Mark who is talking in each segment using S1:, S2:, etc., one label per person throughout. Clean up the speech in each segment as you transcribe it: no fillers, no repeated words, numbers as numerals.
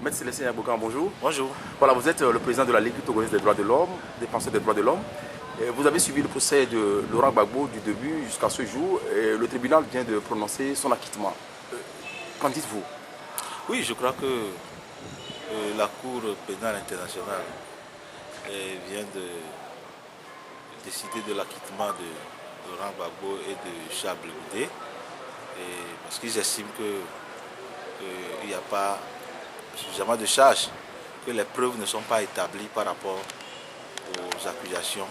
S1: Maître Célestin Yaboukan, bonjour.
S2: Bonjour.
S1: Voilà, vous êtes le président de la Ligue togolaise des droits de l'homme, défenseur des droits de l'homme. Vous avez suivi le procès de Laurent Gbagbo du début jusqu'à ce jour. Et le tribunal vient de prononcer son acquittement. Qu'en dites-vous?
S2: Oui, je crois que la Cour pénale internationale vient de décider de l'acquittement de Laurent Gbagbo et de Charles Blé Goudé, parce qu'ils estiment qu'il n'y a pas suffisamment de charges, que les preuves ne sont pas établies par rapport aux accusations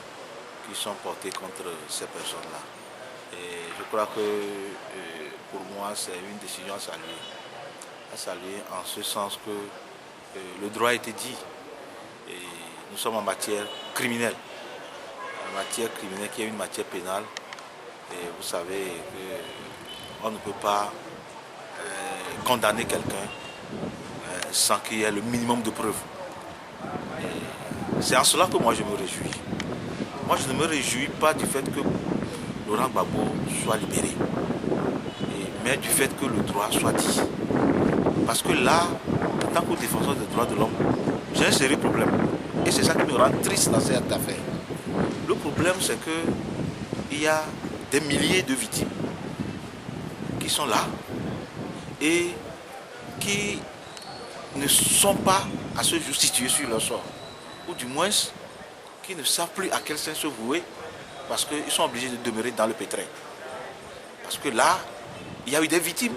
S2: qui sont portées contre ces personnes-là. Et je crois que pour moi, c'est une décision à saluer. À saluer en ce sens que le droit a été dit. Et nous sommes en matière criminelle. En matière criminelle qui est une matière pénale. Et vous savez qu'on ne peut pas condamner quelqu'un sans qu'il y ait le minimum de preuves. C'est en cela que moi je me réjouis. Moi je ne me réjouis pas du fait que Laurent Gbagbo soit libéré, mais du fait que le droit soit dit. Parce que là, en tant que défenseur des droits de l'homme, j'ai un sérieux problème. Et c'est ça qui me rend triste dans cette affaire. Le problème, c'est qu'il y a des milliers de victimes qui sont là et qui ne sont pas à ce jour situés sur leur sort. Ou du moins, qui ne savent plus à quel sens se vouer parce qu'ils sont obligés de demeurer dans le pétrin. Parce que là, il y a eu des victimes.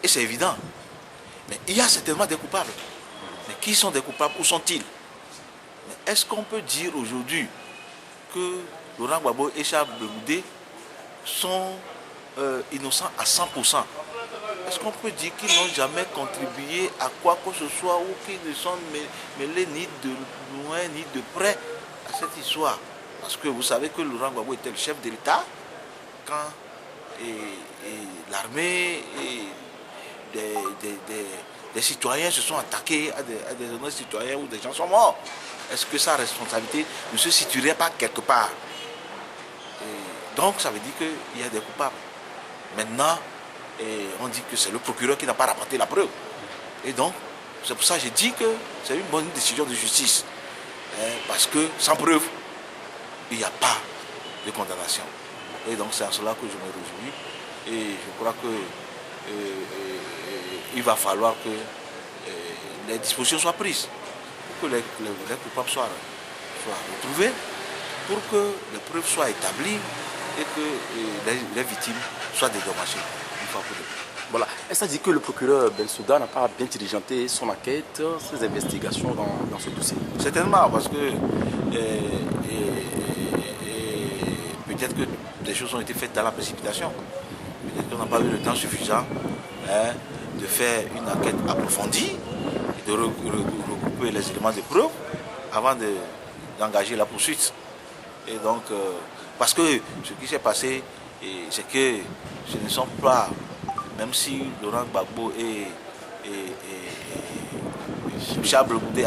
S2: Et c'est évident. Mais il y a certainement des coupables. Mais qui sont des coupables? Où sont-ils? Est-ce qu'on peut dire aujourd'hui que Laurent Gbagbo et Charles Blé Goudé sont innocents à 100%? Est-ce qu'on peut dire qu'ils n'ont jamais contribué à quoi que ce soit ou qu'ils ne sont mêlés ni de loin ni de près à cette histoire? Parce que vous savez que Laurent Gbagbo était le chef de l'État quand l'armée et des citoyens se sont attaqués à des honnêtes citoyens où des gens sont morts. Est-ce que sa responsabilité ne se situerait pas quelque part? Donc ça veut dire qu'il y a des coupables. Maintenant, on dit que c'est le procureur qui n'a pas rapporté la preuve. Et donc, c'est pour ça que j'ai dit que c'est une bonne décision de justice. Parce que sans preuve, il n'y a pas de condamnation. Et donc c'est en cela que je me réjouis. Et je crois que il va falloir que les dispositions soient prises pour que les coupables soient retrouvés, pour que les preuves soient établies et que les victimes soient dédommagées.
S1: Voilà. Est-ce à dire que le procureur Bensouda n'a pas bien diligenté son enquête, ses investigations dans ce dossier?
S2: Certainement, parce que peut-être que des choses ont été faites dans la précipitation. Peut-être qu'on n'a pas eu le temps suffisant de faire une enquête approfondie et de regrouper les éléments de preuve avant d'engager la poursuite. Et donc, parce que ce qui s'est passé, c'est que ce ne sont pas, même si Laurent Gbagbo et Charles Blé Goudé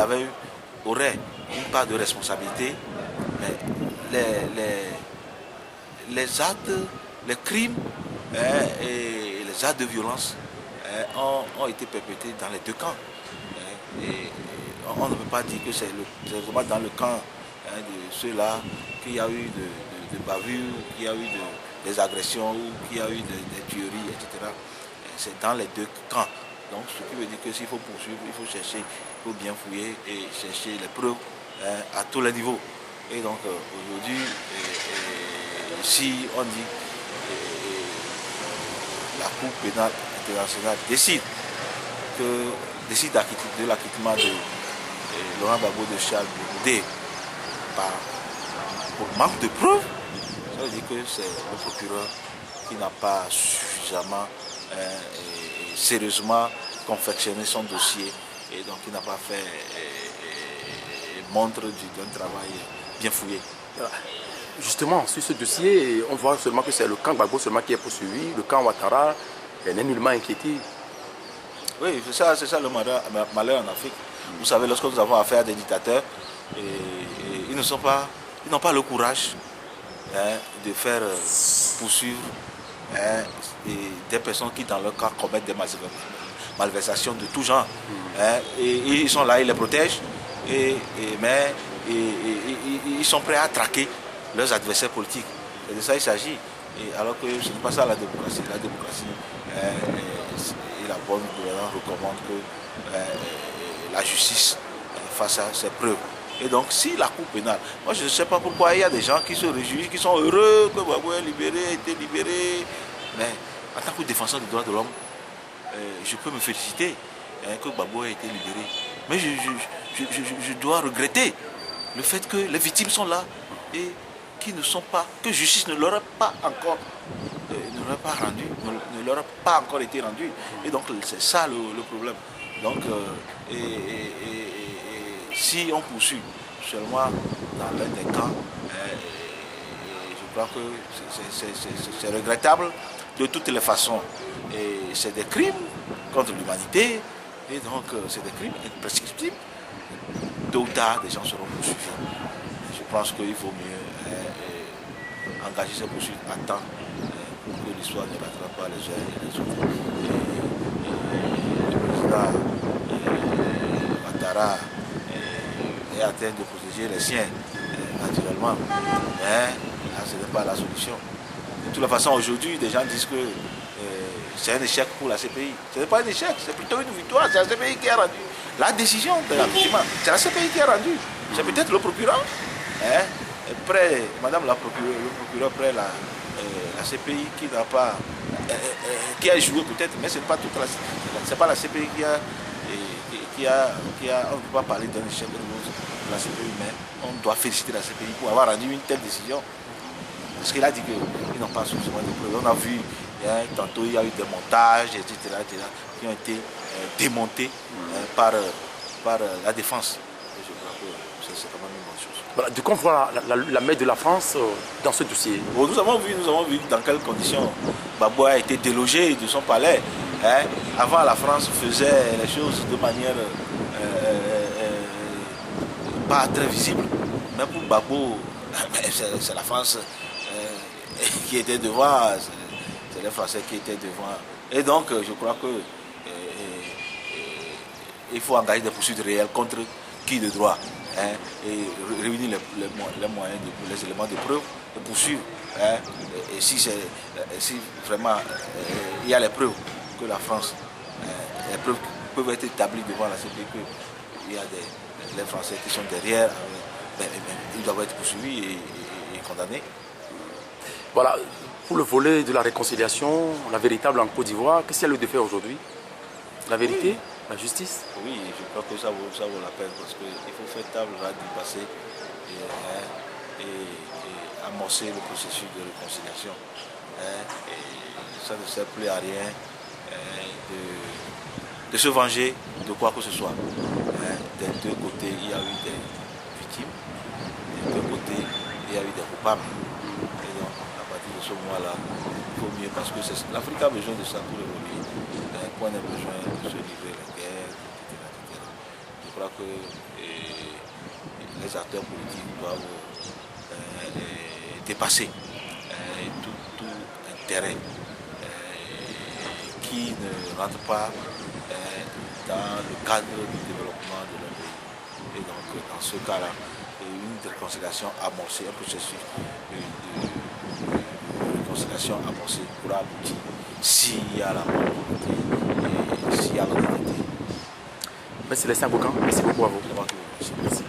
S2: auraient une part de responsabilité, mais les actes, les crimes et les actes de violence ont été perpétrés dans les deux camps. Et on ne peut pas dire que c'est vraiment dans le camp de ceux-là qu'il y a eu de bavures, qu'il y a eu des agressions, ou qu'il y a eu des tueries, etc. C'est dans les deux camps. Donc ce qui veut dire que s'il faut poursuivre, il faut chercher, il faut bien fouiller et chercher les preuves à tous les niveaux. Et donc aujourd'hui, si on dit la Cour pénale internationale décide de l'acquittement de Laurent Gbagbo de Charles Blé Goudé pour manque de preuves, ça veut dire que c'est le procureur qui n'a pas suffisamment sérieusement confectionné son dossier et donc qui n'a pas fait montre d'un travail bien fouillé.
S1: Justement, sur ce dossier, on voit seulement que c'est le camp Gbagbo seulement qui est poursuivi, le camp Ouattara n'est nullement inquiété.
S2: Oui, c'est ça le malheur en Afrique. Vous savez, lorsque nous avons affaire à des dictateurs, ils n'ont pas le courage de faire poursuivre des personnes qui, dans leur cas, commettent des malversations de tout genre. hein, et ils sont là, ils les protègent, mais ils sont prêts à traquer leurs adversaires politiques. Et de ça il s'agit. Alors que ce n'est pas ça la démocratie. La démocratie et la bonne gouvernance recommande que la justice fasse ses preuves. Et donc, si la Cour pénale, moi je ne sais pas pourquoi il y a des gens qui se réjouissent, qui sont heureux que Gbagbo ait été libéré. Mais en tant que défenseur des droits de l'homme, je peux me féliciter que Gbagbo ait été libéré. Mais je dois regretter le fait que les victimes sont là et qui ne sont pas, que justice ne leur a pas encore, ne leur a pas encore été rendue. Et donc c'est ça le problème. Donc si on poursuit seulement dans l'un des camps, je crois que c'est regrettable de toutes les façons. Et c'est des crimes contre l'humanité, et donc c'est des crimes imprescriptibles. Tôt ou tard, des gens seront poursuivis. Je pense qu'il vaut mieux engager ces poursuites à temps pour que l'histoire ne rattrape pas les uns et les autres. Le président Ouattara est en train de protéger les siens, naturellement. Mais là, ce n'est pas la solution. De toute la façon, aujourd'hui, des gens disent que c'est un échec pour la CPI. Ce n'est pas un échec, c'est plutôt une victoire. C'est la CPI qui a rendu la décision de l'accusation. C'est la CPI qui a rendu. C'est peut-être le procureur. Près, madame le procureur près la CPI qui n'a pas, qui a joué peut-être, mais ce n'est pas toute la, c'est pas la CPI qui a, on ne peut pas parler d'un échec de la CPI, mais on doit féliciter la CPI pour avoir rendu une telle décision. Parce qu'il a dit qu'ils n'ont pas suffisamment de preuves. On a vu, tantôt il y a eu des montages, etc. qui ont été démontés par la défense. Et je crois que c'est quand même une bonne chose.
S1: Voilà, de quoi on voit la main de la France dans ce dossier?
S2: Bon, nous avons vu dans quelles conditions Gbagbo a été délogé de son palais. Avant, la France faisait les choses de manière pas très visible. Mais pour Gbagbo, c'est la France qui était devant, c'est les Français qui étaient devant. Et donc, je crois que il faut engager des poursuites réelles contre qui de droit. Et réunir les moyens, les éléments de preuve, de poursuivre. Et si vraiment il y a les preuves que la France, les preuves peuvent être établies devant la CPI, qu'il y a les Français qui sont derrière, ils doivent être poursuivis et condamnés.
S1: Voilà, pour le volet de la réconciliation, la véritable en Côte d'Ivoire, qu'est-ce qu'il y a lieu de faire aujourd'hui? La vérité? Oui. La justice?
S2: Oui, je crois que ça vaut la peine parce qu'il faut faire table rase du passé et amorcer le processus de réconciliation. Et ça ne sert plus à rien de se venger de quoi que ce soit. Des deux côtés, il y a eu des victimes, des deux côtés, il y a eu des coupables. Et donc, à partir de ce moment-là, il faut mieux parce que l'Afrique a besoin de ça pour évoluer. On a besoin de se livrer la guerre, etc. Je crois que les acteurs politiques doivent dépasser tout intérêt qui ne rentre pas dans le cadre du développement de leur pays. Et donc, dans ce cas-là, une réconciliation amorcée, un processus de réconciliation amorcée pourra aboutir s'il y a la volonté et s'il y a l'honnêteté.
S1: Merci Célestin Boucan, merci beaucoup à vous.
S2: Merci.